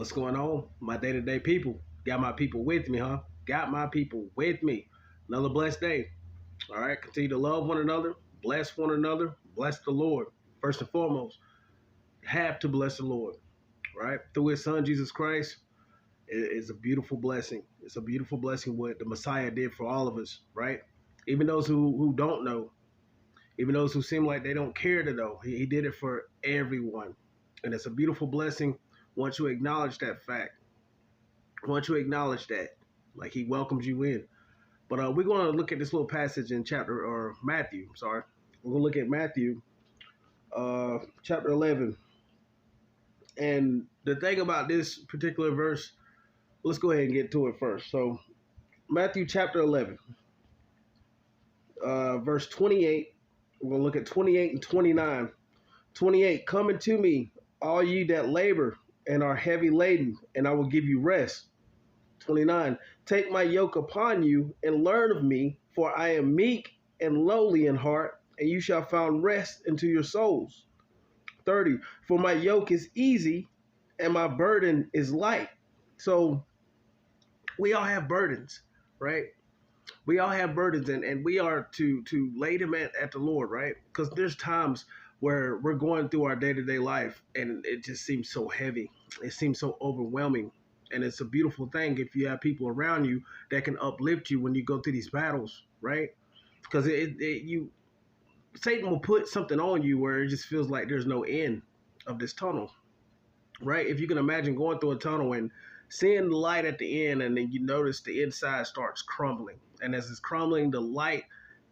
What's going on? My day-to-day people. Got my people with me, huh? Got my people with me. Another blessed day. All right. Continue to love one another, bless one another, bless the Lord. First and foremost, have to bless the Lord, right? Through his son, Jesus Christ, it's a beautiful blessing. It's a beautiful blessing what the Messiah did for all of us, right? Even those who don't know, even those who seem like they don't care to know, he did it for everyone. And it's a beautiful blessing once you acknowledge that fact. Once you acknowledge that, like he welcomes you in. But we're going to look at this little passage in Matthew. Sorry, we're going to look at Matthew, chapter 11. And the thing about this particular verse, let's go ahead and get to it first. So, Matthew chapter 11, verse 28. We're going to look at 28 and 29. 28, come unto me, all ye that labor and are heavy laden, and I will give you rest. 29, take my yoke upon you and learn of me, for I am meek and lowly in heart, and you shall find rest into your souls. 30, for my yoke is easy and my burden is light. So we all have burdens, right? We all have burdens, and we are to lay them at the Lord, right? Because there's times where we're going through our day-to-day life and it just seems so heavy. It seems so overwhelming. And it's a beautiful thing if you have people around you that can uplift you when you go through these battles, right? Because Satan will put something on you where it just feels like there's no end of this tunnel, right? If you can imagine going through a tunnel and seeing the light at the end, and then you notice the inside starts crumbling. And as it's crumbling, the light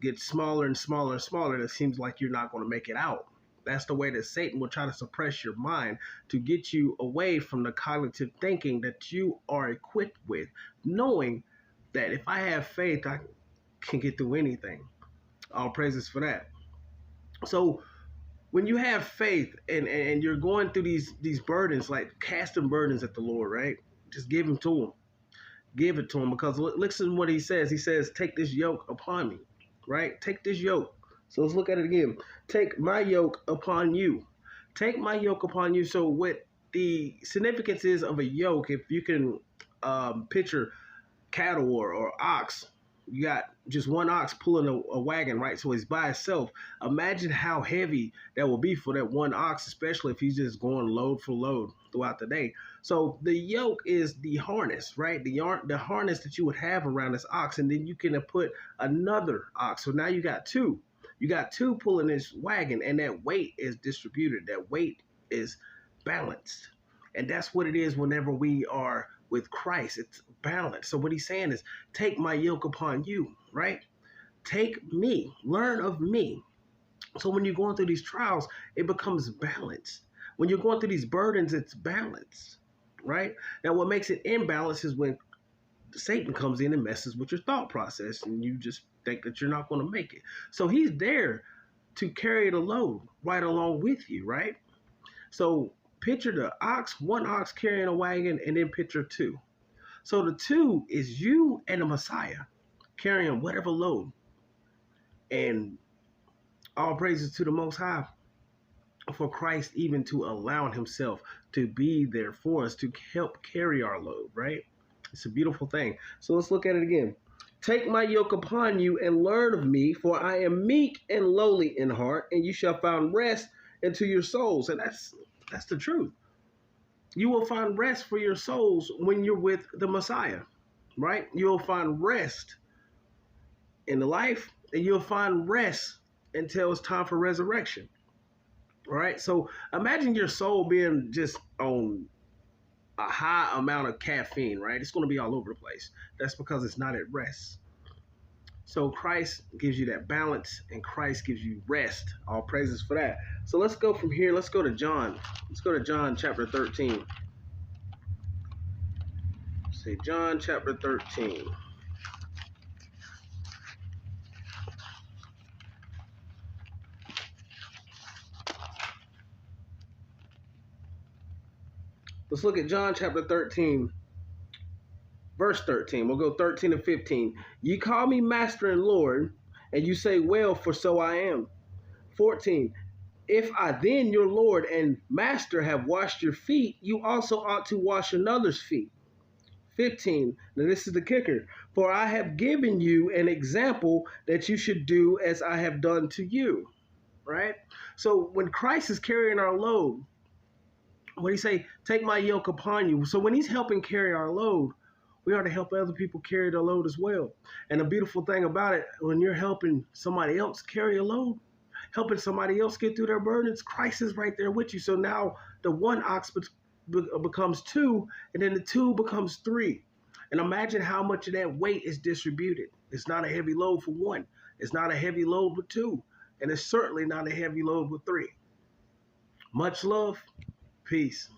gets smaller and smaller and smaller, and it seems like you're not going to make it out. That's the way that Satan will try to suppress your mind to get you away from the cognitive thinking that you are equipped with, knowing that if I have faith, I can get through anything. All praises for that. So when you have faith and you're going through these burdens, like casting burdens at the Lord, right? Just give them to him. Give it to him, because listen to what he says. He says, take this yoke upon me, right? Take this yoke. So let's look at it again. Take my yoke upon you. Take my yoke upon you. So what the significance is of a yoke, if you can picture cattle or ox, you got just one ox pulling a wagon, right? So he's by itself. Imagine how heavy that will be for that one ox, especially if he's just going load for load throughout the day. So the yoke is the harness, right? The harness that you would have around this ox, and then you can put another ox. So now you got two. You got two pulling this wagon, and that weight is distributed. That weight is balanced. And that's what it is whenever we are with Christ. It's balanced. So what he's saying is, take my yoke upon you, right? Take me. Learn of me. So when you're going through these trials, it becomes balanced. When you're going through these burdens, it's balanced, right? Now, what makes it imbalanced is when Satan comes in and messes with your thought process, and you just think that you're not going to make it. So he's there to carry the load right along with you, right? So picture the ox, one ox carrying a wagon, and then picture two. So the two is you and the Messiah carrying whatever load. And all praises to the Most High for Christ even to allow himself to be there for us to help carry our load, right? It's a beautiful thing. So let's look at it again. Take my yoke upon you and learn of me, for I am meek and lowly in heart, and you shall find rest into your souls. And that's the truth. You will find rest for your souls when you're with the Messiah, right? You'll find rest in the life, and you'll find rest until it's time for resurrection. All right. So imagine your soul being just on a high amount of caffeine, right? It's going to be all over the place. That's because it's not at rest. So Christ gives you that balance, and Christ gives you rest. All praises for that. So let's go from here. Let's go to John. Let's go to John chapter 13. Say John chapter 13. Let's look at John chapter 13, verse 13. We'll go 13 to 15. You call me master and Lord, and you say, well, for so I am. 14. If I then, your Lord and Master, have washed your feet, you also ought to wash another's feet. 15. Now this is the kicker. For I have given you an example that you should do as I have done to you. Right? So when Christ is carrying our load, when he say, take my yoke upon you. So when he's helping carry our load, we are to help other people carry their load as well. And the beautiful thing about it, when you're helping somebody else carry a load, helping somebody else get through their burdens, Christ is right there with you. So now the one ox becomes two, and then the two becomes three. And imagine how much of that weight is distributed. It's not a heavy load for one. It's not a heavy load with two. And it's certainly not a heavy load with three. Much love. Peace.